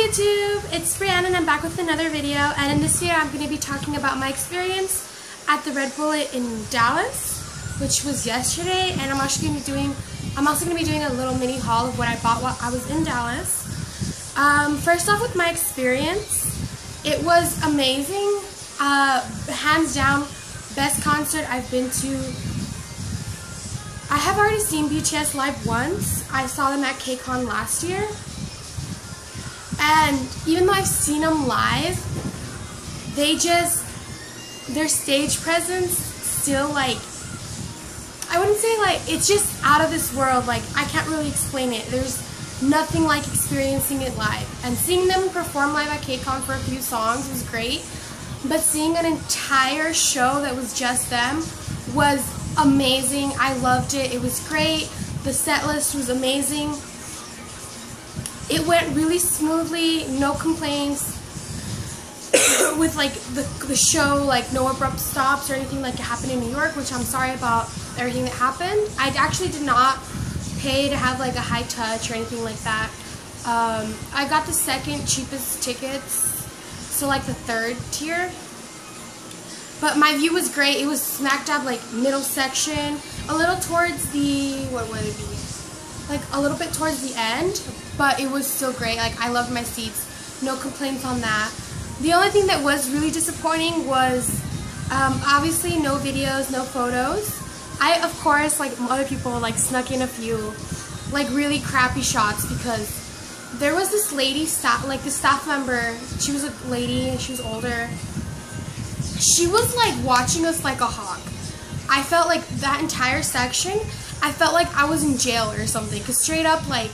Hi YouTube, it's Brianna and I'm back with another video, and in this video I'm going to be talking about my experience at the Red Bullet in Dallas, which was yesterday, and I'm also going to be doing a little mini haul of what I bought while I was in Dallas. First off, with my experience, it was amazing. Hands down, best concert I've been to. I have already seen BTS live once. I saw them at KCON last year. And even though I've seen them live, their stage presence still, like, I wouldn't say, like, it's just out of this world. Like, I can't really explain it. There's nothing like experiencing it live. And seeing them perform live at KCON for a few songs was great. But seeing an entire show that was just them was amazing. I loved it. It was great. The set list was amazing. It went really smoothly, no complaints with like the show, like no abrupt stops or anything like it happened in New York, which I'm sorry about everything that happened. I actually did not pay to have like a high touch or anything like that. I got the second cheapest tickets, so like the third tier. But my view was great. It was smack dab like middle section, a little towards the, what would it be? Like a little bit towards the end, but it was still great. Like, I loved my seats, no complaints on that. The only thing that was really disappointing was obviously no videos, no photos. I, of course, like other people, like snuck in a few like really crappy shots because there was this lady, the staff member. She was a lady, she was older. She was like watching us like a hawk. I felt like that entire section, I felt like I was in jail or something, because straight up, like,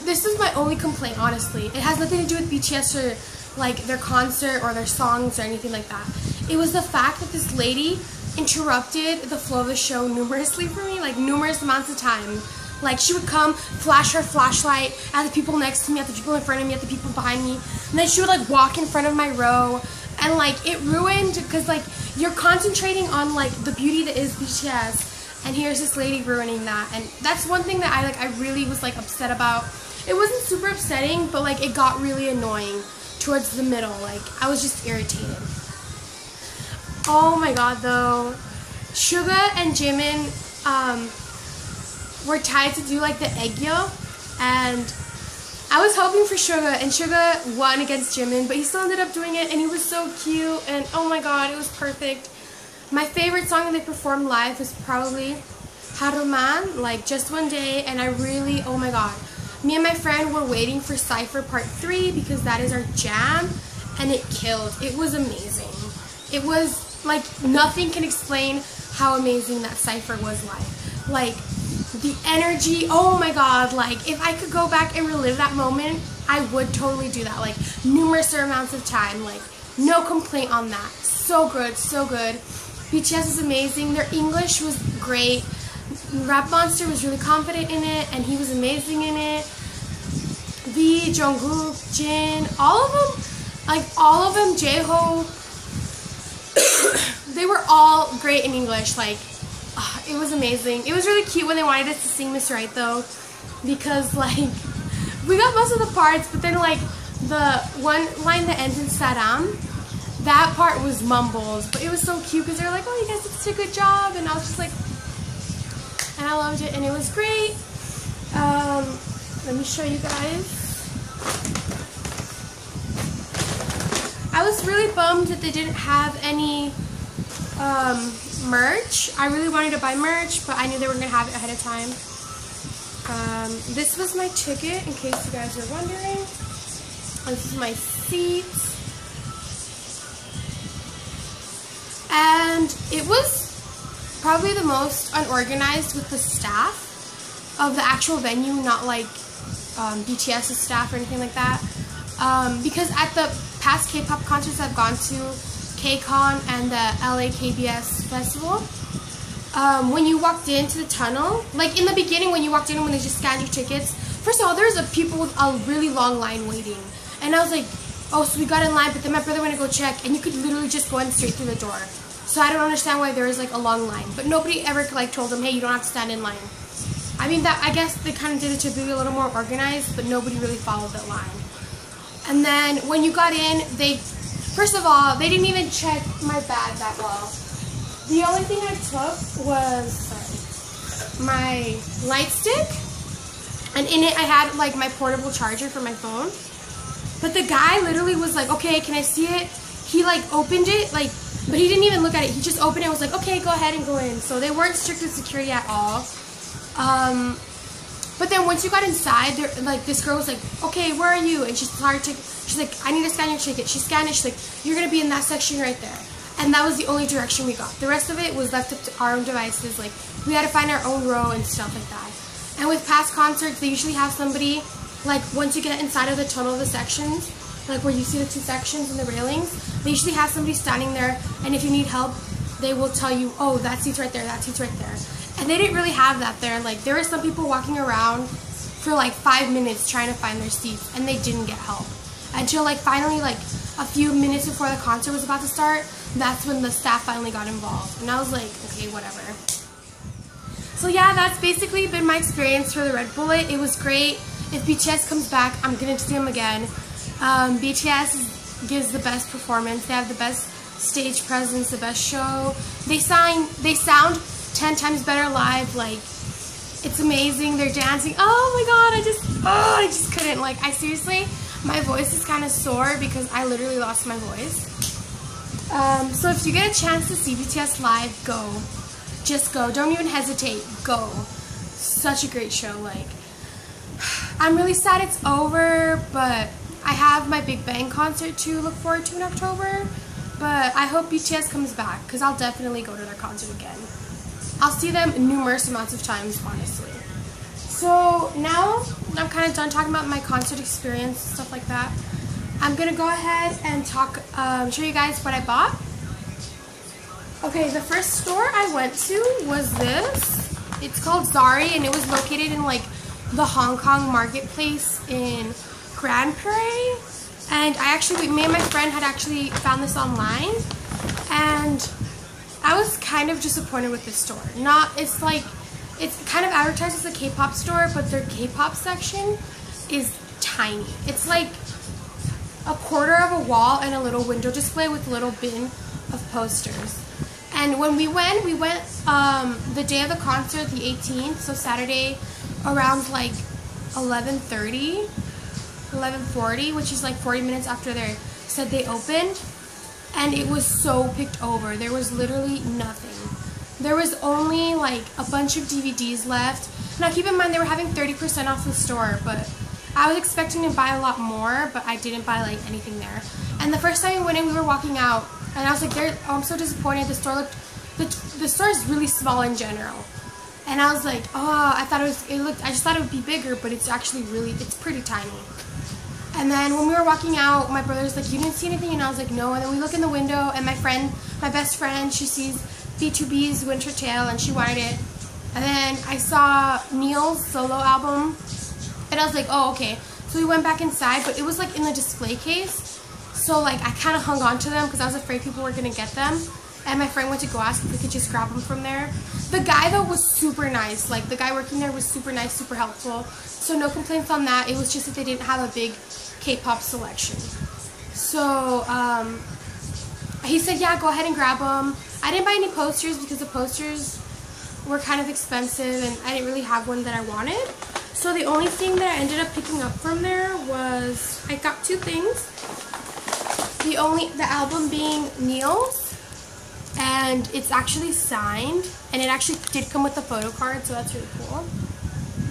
this is my only complaint, honestly. It has nothing to do with BTS or, like, their concert or their songs or anything like that. It was the fact that this lady interrupted the flow of the show numerously for me, like, numerous amounts of time. Like, she would come, flash her flashlight at the people next to me, at the people in front of me, at the people behind me, and then she would, like, walk in front of my row, and, like, it ruined, because, like, you're concentrating on, like, the beauty that is BTS, and here's this lady ruining that. And that's one thing that I really was like upset about. It wasn't super upsetting, but like it got really annoying towards the middle. Like, I was just irritated. Oh my god, though. Suga and Jimin were tied to do like the Aegyo, and I was hoping for Suga, and Suga won against Jimin, but he still ended up doing it, and he was so cute, and oh my god, it was perfect. My favorite song that they performed live was probably Haruman, like Just One Day, and I really, oh my god. Me and my friend were waiting for Cypher Part 3 because that is our jam, and it killed. It was amazing. It was, like, nothing can explain how amazing that Cypher was live. Like, the energy, oh my god, like, if I could go back and relive that moment, I would totally do that, like, numerous amounts of time, like, no complaint on that. So good, so good. BTS is amazing. Their English was great. Rap Monster was really confident in it, and he was amazing in it. V, Jungkook, Jin, all of them, J-Hope, they were all great in English. Like, it was amazing. It was really cute when they wanted us to sing Miss Right, though, because, like, we got most of the parts, but then, like, the one line that ends in Saram, that part was mumbles, but it was so cute because they were like, oh, you guys did such a good job, and I was just like, and I loved it, and it was great. Let me show you guys. I was really bummed that they didn't have any merch. I really wanted to buy merch, but I knew they were going to have it ahead of time. This was my ticket, in case you guys are wondering. This is my seat. And it was probably the most unorganized with the staff of the actual venue, not like BTS's staff or anything like that. Because at the past K-pop concerts I've gone to, KCON and the LA KBS festival, when you walked into the tunnel, like in the beginning when you walked in, when they just scanned your tickets, first of all, there was a people with a really long line waiting. And I was like, oh, so we got in line, but then my brother went to go check, and you could literally just go in straight through the door. So I don't understand why there was like a long line. But nobody ever like told them, hey, you don't have to stand in line. I mean, that I guess they kind of did it to be a little more organized, but nobody really followed that line. And then when you got in, first of all, they didn't even check my bag that well. The only thing I took was my light stick, and in it I had like my portable charger for my phone. But the guy literally was like, okay, can I see it? He like opened it, like, but he didn't even look at it. He just opened it and was like, okay, go ahead and go in. So they weren't strict with security at all. But then once you got inside, like, this girl was like, okay, where are you? And she started to, she's like, I need to scan your ticket. She scanned it. She's like, you're going to be in that section right there. And that was the only direction we got. The rest of it was left up to our own devices. Like, we had to find our own row and stuff like that. And with past concerts, they usually have somebody, like, once you get inside of the tunnel of the sections, like where you see the two sections and the railings, they usually have somebody standing there, and if you need help, they will tell you, oh, that seat's right there, that seat's right there. And they didn't really have that there. Like, there were some people walking around for like 5 minutes trying to find their seats, and they didn't get help. Until like finally, like a few minutes before the concert was about to start, that's when the staff finally got involved. And I was like, okay, whatever. So yeah, that's basically been my experience for the Red Bullet. It was great. If BTS comes back, I'm gonna see them again. BTS gives the best performance. They have the best stage presence, the best show. They sound 10 times better live. Like, it's amazing. They're dancing. Oh my god, I just couldn't. Like, I seriously, my voice is kind of sore because I literally lost my voice. So if you get a chance to see BTS live, go. Just go. Don't even hesitate. Go. Such a great show. Like, I'm really sad it's over, but I have my Big Bang concert to look forward to in October. But I hope BTS comes back, because I'll definitely go to their concert again. I'll see them numerous amounts of times, honestly. So now I'm kind of done talking about my concert experience, stuff like that. I'm going to go ahead and show you guys what I bought. Okay, the first store I went to was this. It's called Zari, and it was located in like the Hong Kong marketplace in Grand Prairie. And me and my friend had actually found this online, and I was kind of disappointed with this store. It's kind of advertised as a K-pop store, but their K-pop section is tiny. It's like a quarter of a wall and a little window display with a little bin of posters. And when we went the day of the concert, the 18th, so Saturday, around like 11:30, 11:40, which is like 40 minutes after they said they opened, and it was so picked over. There was literally nothing. There was only like a bunch of DVDs left. Now keep in mind they were having 30% off the store, but I was expecting to buy a lot more, but I didn't buy like anything there. And the first time we went in, we were walking out, and I was like, oh, I'm so disappointed. The store is really small in general. And I was like, oh, I just thought it would be bigger, but it's actually it's pretty tiny. And then when we were walking out, my brother was like, you didn't see anything? And I was like, no. And then we look in the window, and my best friend, she sees B2B's Winter Tale, and she wanted it. And then I saw Neil's solo album, and I was like, oh, okay. So we went back inside, but it was like in the display case. So like I kind of hung on to them because I was afraid people were going to get them. And my friend went to go ask if we could just grab them from there. The guy, though, was super nice. Like, the guy working there was super nice, super helpful. So no complaints on that. It was just that they didn't have a big K-pop selection. So he said, yeah, go ahead and grab them. I didn't buy any posters because the posters were kind of expensive, and I didn't really have one that I wanted. So the only thing that I ended up picking up from there was, I got two things. The album being Neil's, and it's actually signed, and it actually did come with a photo card, so that's really cool.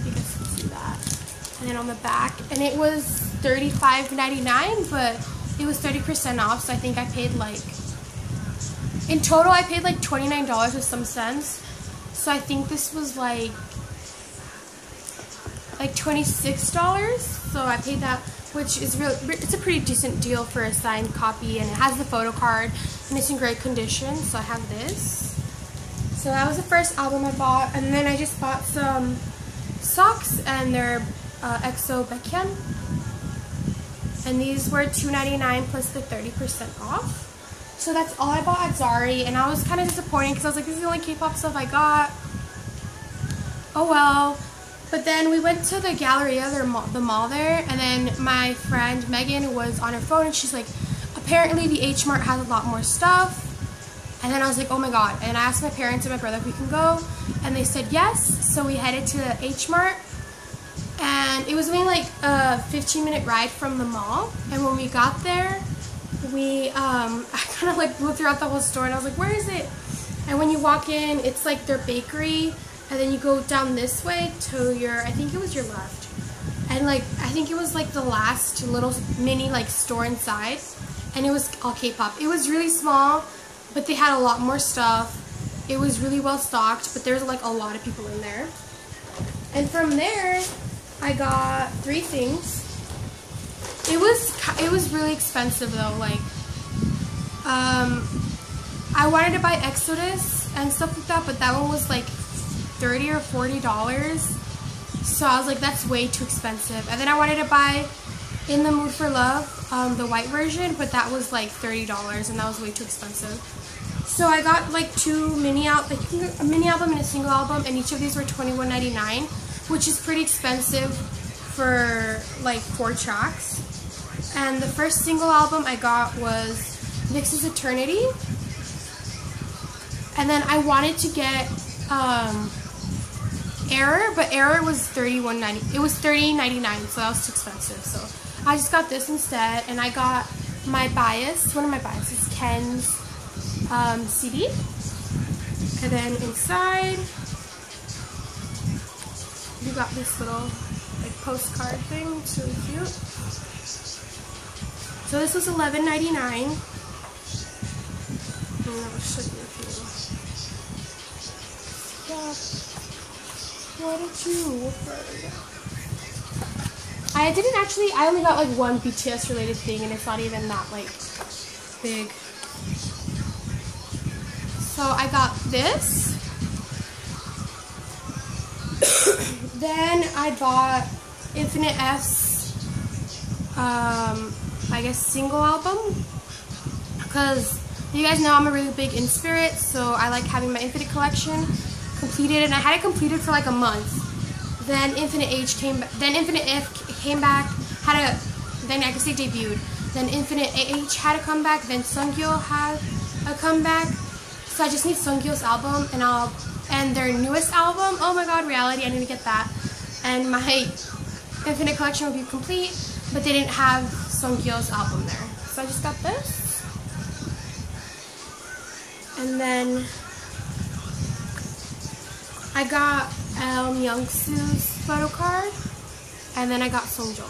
You guys can see that. And then on the back, and it was $35.99, but it was 30% off, so I think I paid like, in total I paid like $29 with some cents. So I think this was like $26. So I paid that, which is it's a pretty decent deal for a signed copy, and it has the photo card, and it's in great condition. So I have this. So that was the first album I bought, and then I just bought some socks, and they're EXO Baekhyun, and these were $2.99 plus the 30% off. So that's all I bought at Zari, and I was kind of disappointed because I was like, this is the only K-pop stuff I got. Oh well. But then we went to the Galleria, the mall there, and then my friend Megan was on her phone and she's like, apparently the H Mart has a lot more stuff. And then I was like, oh my god. And I asked my parents and my brother if we can go, and they said yes. So we headed to the H Mart, and it was only like a 15-minute ride from the mall. And when we got there, I kind of like blew throughout the whole store, and I was like, where is it? And when you walk in, it's like their bakery, and then you go down this way to your, I think it was your left. And like, I think it was like the last little mini like store inside, and it was all Kpop. It was really small, but they had a lot more stuff. It was really well stocked, but there's like a lot of people in there. And from there, I got 3 things. It was really expensive though. Like, I wanted to buy Exodus and stuff like that, but that one was like $30 or $40. So I was like, that's way too expensive. And then I wanted to buy In the Mood for Love, the white version, but that was like $30, and that was way too expensive. So I got like 2 mini albums, like a mini album and a single album, and each of these were $21.99, which is pretty expensive for like 4 tracks. And the first single album I got was Vix's Eternity. And then I wanted to get Error, but Error was $31.90. It was $30.99, so that was too expensive. So I just got this instead, and I got my bias. One of my biases, Ken's CD. And then inside, you got this little like postcard thing. It's really cute. So this was $11.99. I'll show you a few. What did you? I only got like 1 BTS related thing, and it's not even that like big. So I got this. Then I bought Infinite F's, I guess single album, because you guys know I'm a really big In Spirit, so I like having my Infinite collection completed, and I had it completed for like a month. Then Infinite H came back, then Infinite F came back, then I guess they debuted. Then Infinite H had a comeback, then Sungyo had a comeback. So I just need Sungyo's album, and their newest album, oh my god, Reality, I need to get that. And my Infinite collection will be complete, but they didn't have Sungyo's album there. So I just got this. And then I got Youngsu's photo card, and then I got Songjo.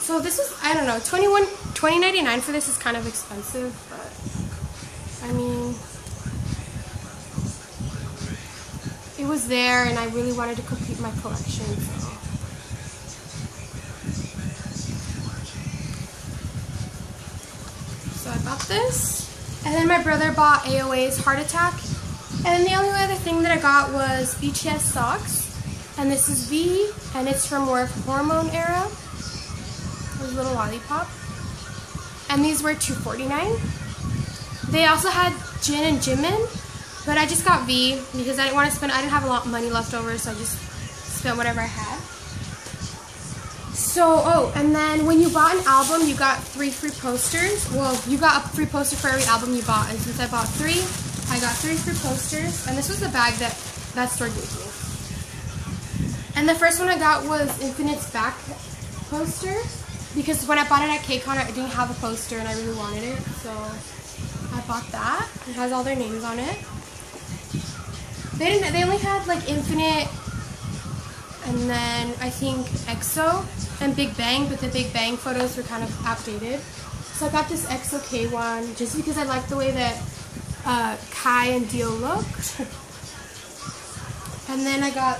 So this is, I don't know, $20.99 for this is kind of expensive, but I mean, it was there, and I really wanted to complete my collection, so. So I bought this, and then my brother bought AOA's Heart Attack, and then the only other thing that I got was BTS socks, and this is V, and it's from War of Hormone era. There's a little lollipop, and these were $2.49. They also had Jin and Jimin, but I just got V because I didn't want to spend. I didn't have a lot of money left over, so I just spent whatever I had. So, oh, and then when you bought an album, you got 3 free posters. Well, you got a free poster for every album you bought, and since I bought 3, I got 3 free posters, and this was the bag that store gave me. And the first one I got was Infinite's back poster, because when I bought it at KCON, I didn't have a poster, and I really wanted it, so I bought that. It has all their names on it. They only had like Infinite, and then I think EXO and Big Bang, but the Big Bang photos were kind of outdated. So I got this EXO K one just because I liked the way that Kai and Dio looked. And then I got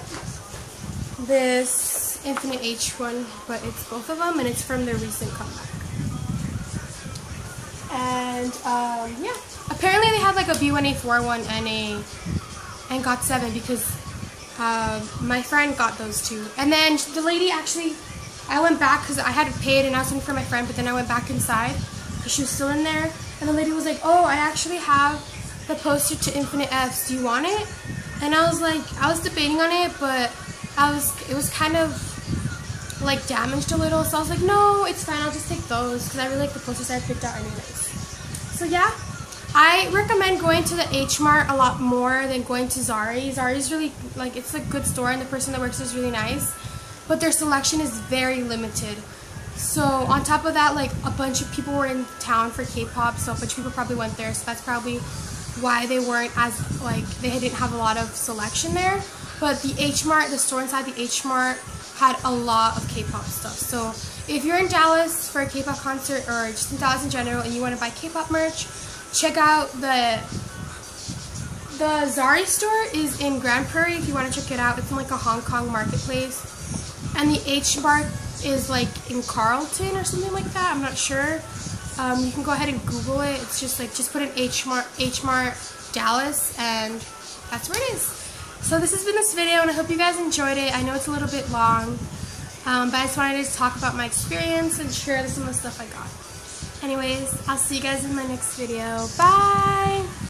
this Infinite H one, but it's both of them, and it's from their recent comeback. And yeah, apparently they had like a B1A4 one and got 7 because my friend got those 2. And then the lady actually, I went back because I had to pay it and I was looking for my friend, but then I went back inside because she was still in there. And the lady was like, oh, I actually have the poster to Infinite F's. Do you want it? And I was debating on it, but it was kind of like damaged a little, so I was like, no, it's fine, I'll just take those, because I really like the posters I picked out anyways. So yeah, I recommend going to the H Mart a lot more than going to Zari. Zari's really, like, it's a good store, and the person that works there is really nice, but their selection is very limited. So on top of that, like, a bunch of people were in town for K-pop, so a bunch of people probably went there, so that's probably why they weren't as, like, they didn't have a lot of selection there. But the H Mart, the store inside the H Mart, had a lot of K-pop stuff. So if you're in Dallas for a K-pop concert, or just in Dallas in general, and you want to buy K-pop merch, check out the Zari store is in Grand Prairie if you want to check it out. It's in like a Hong Kong marketplace. And the H Mart is like in Carlton or something like that. I'm not sure. You can go ahead and Google it. It's just like, just put in H Mart Dallas, and that's where it is. So this has been this video, and I hope you guys enjoyed it. I know it's a little bit long, but I just wanted to talk about my experience and share some of the stuff I got. Anyways, I'll see you guys in my next video. Bye!